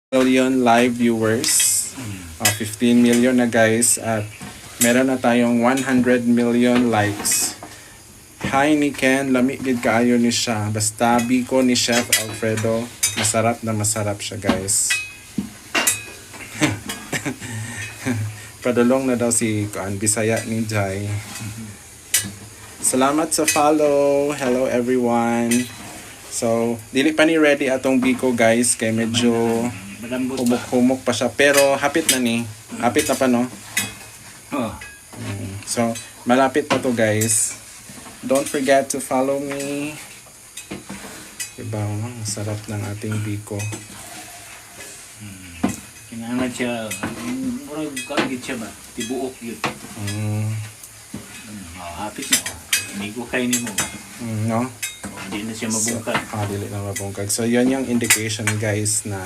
million live viewers. 15 million na guys at meron na tayong 100 million likes. Hi ni Ken, lami gid kaayo ni siya. Basta biko ni Chef Alfredo, masarap na masarap siya guys. Padulong na daw si Bisaya ni Jai. Salamat sa follow. Hello everyone. So, dili pa ni ready atong biko guys kay medyo humok-humok pa siya. Pero hapit na ni. Hapit na pa no? So, malapit na to guys. Don't forget to follow me. Diba? Ang sarap ng ating biko. Kinangan siya. Murag kagit siya ba? Tibuok yun. Hapit na. Hindi ko kainin mo. No? Hindi na siya mabungkag. Dili na mabungkag. So, yun yung indication guys na